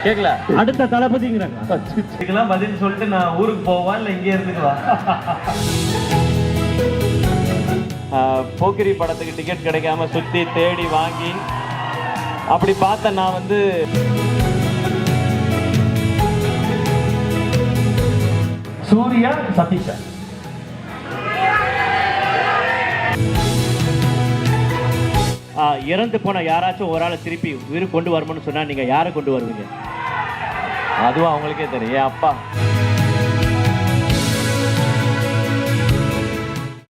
கேட்கல. அடுத்த தளபதிங்கிறாங்க. இதுக்கெல்லாம் பதில் சொல்லிட்டு நான் ஊருக்கு போவா இல்லை இங்கே இருந்துக்குவா? போக்கிரி படத்துக்கு டிக்கெட் கிடைக்காம சுற்றி தேடி வாங்கி அப்படி பார்த்த நான் வந்து சூர்யா சதீஷா. இறந்து போன யாராச்சும் ஒரு ஆளை திருப்பி உயிர் கொண்டு வரணும்னு சொன்னா நீங்க யாரை கொண்டு வருவீங்க? அதுவும் அவங்களுக்கே தெரியும், என் அப்பா.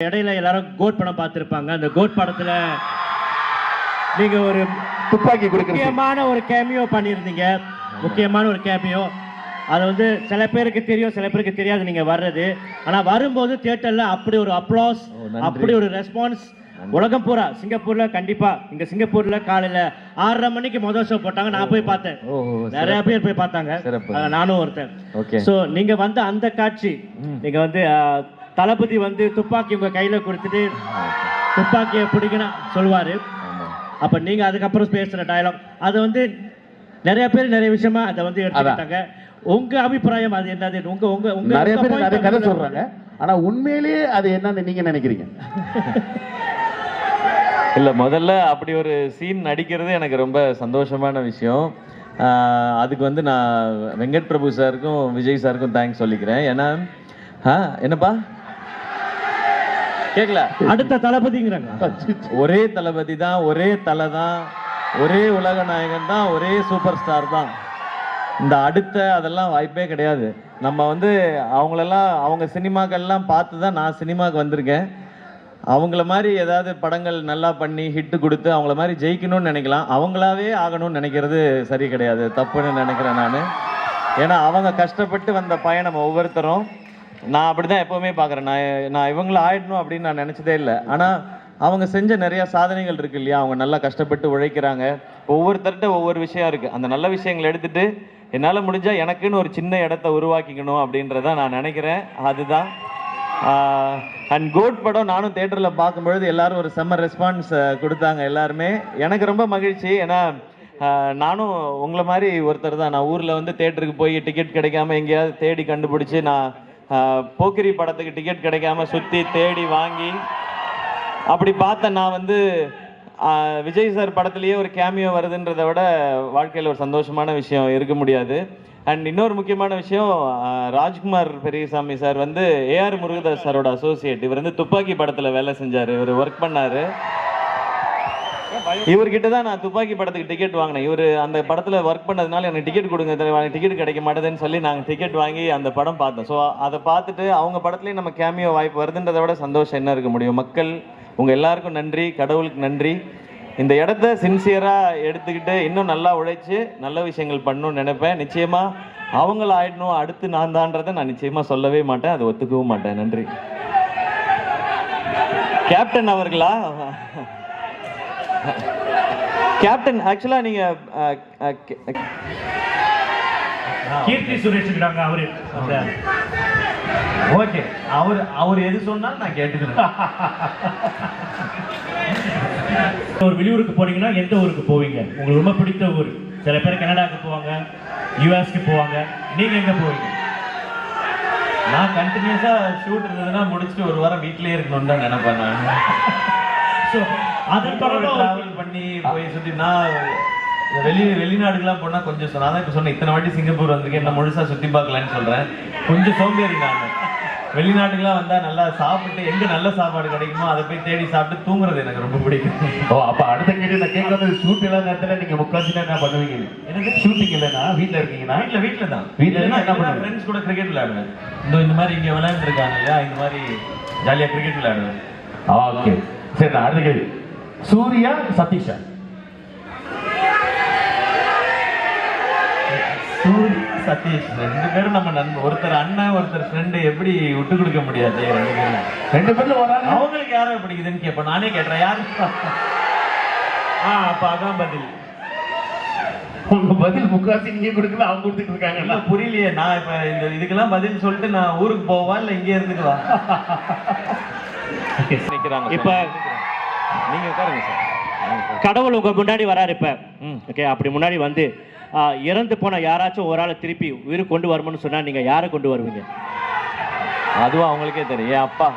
இடையில எல்லாரும் கோட் படம் பார்த்துருப்பாங்க. அந்த கோட் படத்துல நீங்க ஒரு துப்பாக்கி கொடுக்க முக்கியமான ஒரு கேமியோ பண்ணியிருந்தீங்க. முக்கியமான ஒரு கேமியோ. அது வந்து சில பேருக்கு தெரியும், சில பேருக்கு தெரியாது நீங்க வர்றது. ஆனா வரும்போது தியேட்டர்ல அப்படி ஒரு அப்ளாஸ், அப்படி ஒரு ரெஸ்பான்ஸ். உலகம் பூரா, சிங்கப்பூர்ல கண்டிப்பா, இங்க சிங்கப்பூர்ல காலையில 6:30 மணிக்கு முதல் ஷோ போட்டாங்க. நான் போய் பார்த்தேன். நிறைய பேர் போய் பார்த்தாங்க, நானும் ஒருத்தன். சோ நீங்க வந்து அந்த காட்சி, நீங்க வந்து தளபதி வந்து துப்பாக்கி உங்க கையில கொடுத்துட்டு துப்பாக்கியை பிடிக்கணும் சொல்லுவாரு. அப்ப நீங்க அதுக்கப்புறம் பேசுற டயலாக் அது வந்து நிறைய பேர் நிறைய விஷயமா அதை வந்து எடுத்துக்கிட்டாங்க. உங்க அபிப்பிராயம் அது என்னது? உங்க உங்க உங்க நிறைய பேர் நிறைய கதை சொல்றாங்க. ஆனா உண்மையிலேயே அது என்னன்னு நீங்க நினைக்கிறீங்க? இல்லை, முதல்ல அப்படி ஒரு சீன் நடிக்கிறது எனக்கு ரொம்ப சந்தோஷமான விஷயம். அதுக்கு வந்து நான் வெங்கட் பிரபு சாருக்கும் விஜய் சாருக்கும் தேங்க்ஸ் சொல்லிக்கிறேன். ஏன்னா என்னப்பா கேட்கல. அடுத்த தளபதிங்கிறாங்க. ஒரே தளபதி தான், ஒரே தலை தான், ஒரே உலக நாயகன் தான், ஒரே சூப்பர் ஸ்டார் தான். இந்த அடுத்த அதெல்லாம் வாய்ப்பே கிடையாது. நம்ம வந்து அவங்களெல்லாம் அவங்க சினிமாக்கள்லாம் பார்த்து தான் நான் சினிமாவுக்கு வந்திருக்கேன். அவங்கள மாதிரி ஏதாவது படங்கள் நல்லா பண்ணி ஹிட்டு கொடுத்து அவங்கள மாதிரி ஜெயிக்கணும்னு நினைக்கலாம். அவங்களாவே ஆகணும்னு நினைக்கிறது சரி கிடையாது, தப்புன்னு நினைக்கிறேன் நான். ஏன்னா அவங்க கஷ்டப்பட்டு வந்த பயணம் ஒவ்வொருத்தரும் நான் அப்படி தான் எப்போவுமே பார்க்குறேன். நான் இவங்கள ஆயிடணும் அப்படின்னு நான் நினச்சதே இல்லை. ஆனால் அவங்க செஞ்ச நிறையா சாதனைகள் இருக்குது இல்லையா? அவங்க நல்லா கஷ்டப்பட்டு உழைக்கிறாங்க. ஒவ்வொருத்தர்கிட்ட ஒவ்வொரு விஷயம் இருக்குது. அந்த நல்ல விஷயங்களை எடுத்துகிட்டு என்னால் முடிஞ்சால் எனக்குன்னு ஒரு சின்ன இடத்த உருவாக்கிக்கணும் அப்படின்றத நான் நினைக்கிறேன். அதுதான். அண்ட் கோட் படம் நானும் தேட்டரில் பார்க்கும்பொழுது எல்லாரும் ஒரு செம்ம ரெஸ்பான்ஸ் கொடுத்தாங்க எல்லாருமே. எனக்கு ரொம்ப மகிழ்ச்சி. ஏன்னா நானும் உங்களை மாதிரி ஒருத்தர் தான். நான் ஊரில் வந்து தேட்டருக்கு போய் டிக்கெட் கிடைக்காம எங்கேயாவது தேடி கண்டுபிடிச்சி நான் போக்கிரி படத்துக்கு டிக்கெட் கிடைக்காம சுற்றி தேடி வாங்கி அப்படி பார்த்தேன். நான் வந்து விஜய் சார் படத்துலேயே ஒரு கேமியோ வருதுன்றதை விட வாழ்க்கையில் ஒரு சந்தோஷமான விஷயம் இருக்க முடியாது. அண்ட் இன்னொரு முக்கியமான விஷயம், ராஜ்குமார் பெரியசாமி சார் வந்து ஏஆர் முருகதாஸ் சாரோட அசோசியேட். இவர் வந்து துப்பாக்கி படத்தில் வேலை செஞ்சார், இவர் ஒர்க் பண்ணார். இவர்கிட்ட தான் நான் துப்பாக்கி படத்துக்கு டிக்கெட் வாங்கினேன். இவர் அந்த படத்தில் ஒர்க் பண்ணதுனால எனக்கு டிக்கெட் கொடுங்க, டிக்கெட் கிடைக்க மாட்டேதுன்னு சொல்லி நாங்கள் டிக்கெட் வாங்கி அந்த படம் பார்த்தோம். ஸோ அதை பார்த்துட்டு அவங்க படத்துலேயும் நம்ம கேமியோ வாய்ப்பு வருதுன்றதை விட சந்தோஷம் என்ன இருக்க முடியும்? மக்கள் உங்கள் எல்லாருக்கும் நன்றி, கடவுளுக்கு நன்றி. இந்த இடத்த சின்சியராக எடுத்துக்கிட்டு இன்னும் நல்லா உழைச்சி நல்ல விஷயங்கள் பண்ணணும்னு நினைப்பேன். நிச்சயமாக அவங்கள ஆயிடணும், அடுத்து நான் தான்றதை நான் நிச்சயமாக சொல்லவே மாட்டேன், அதை ஒத்துக்கவும் மாட்டேன். நன்றி. கேப்டன் அவர்களா? கேப்டன் ஆக்சுவலாக நீங்கள் கீர்த்தி சுரேஷ் இருக்காங்க. அவரு ஓகே, அவர் எது சொன்னாலும் நான் கேட்டுக்கிறேன். ஒரு வெளியூருக்கு போனீங்கன்னா எந்த ஊருக்கு போவீங்க? உங்களுக்கு ரொம்ப பிடித்த ஊர்? சில பேர் கனடாக்கு போவாங்க, யூஎஸ்க்கு போவாங்க. நீங்க எங்க போவீங்க? நான் கண்டினியூஸா ஷூட் இருந்ததுன்னா முடிச்சுட்டு ஒரு வாரம் வீட்லயே இருக்கணும்னு தான் நினைப்பேன் நான். ஸோ அது டிராவல் பண்ணி போய் சுற்றி நான் வெளிநாடுகள்லாம் போனால் கொஞ்சம் நான் தான் இப்போ சொன்னேன், இத்தனை வாட்டி சிங்கப்பூர் வந்திருக்கேன், என்ன முழுசாக சுற்றி பார்க்கலான்னு சொல்கிறேன். கொஞ்சம் சோம்பேறி நான். வெளிநாட்டுக்கெல்லாம் வந்தால் நல்லா சாப்பிட்டு எங்கே நல்ல சாப்பாடு கிடைக்குமோ அதை போய் தேடி சாப்பிட்டு தூங்குறது எனக்கு ரொம்ப பிடிக்கும். ஓ, அப்போ அடுத்த கேள்வி நான் கேட்கறது, ஷூட் எல்லாம் நேரத்தில் நீங்கள் முக்கால்வாசி என்ன பண்ணுவீங்க? எனக்கு ஷூட்டிங் இல்லைன்னா வீட்டில் இருக்கீங்கன்னா? வீட்டில் தான். வீட்டில் என்ன பண்ணுவேன்? ஃப்ரெண்ட்ஸ் கூட கிரிக்கெட் விளையாடுவேன். இந்த மாதிரி இங்கே விளையாண்டுருக்காங்க இல்லையா, இந்த மாதிரி ஜாலியாக கிரிக்கெட் விளையாடுவேன். ஓகே, சரி. நான் அடுத்த கேள்வி, சூர்யா சதீஷா? சதீஷ் ரெண்டு பேரும் நம்ம நண்பர். ஒருத்தர் அண்ணன், ஒருத்தர் ஃப்ரெண்டு. எப்படி விட்டு கொடுக்க முடியாது? ரெண்டு பேர்ல வராங்க. அவங்களுக்கு யாரை பிடிக்குதுன்னு கேட்பேன். நானே கேட்டேன் யாரு? அப்ப அதான் பதில். உங்க பதில் முக்காசி நீங்க கொடுக்கல, அவங்க கொடுத்துட்டு இருக்காங்க. புரியலையே. நான் இப்ப இதுக்கெல்லாம் பதில் சொல்லிட்டு நான் ஊருக்கு போவா இல்ல இங்கே இருந்துக்குவா? இப்ப நீங்க உட்காருங்க சார். கடவுள் உங்க முன்னாடி வராரு. இப்ப ஓகே, அப்படி முன்னாடி வந்து இறந்து போன யாராச்சும் ஒரு ஆளை திருப்பி உயிர் கொண்டு வரணும்னு சொன்னா நீங்க யாரை கொண்டு வருவீங்க? அதுவும் அவங்களுக்கே தெரியும். என் அப்பா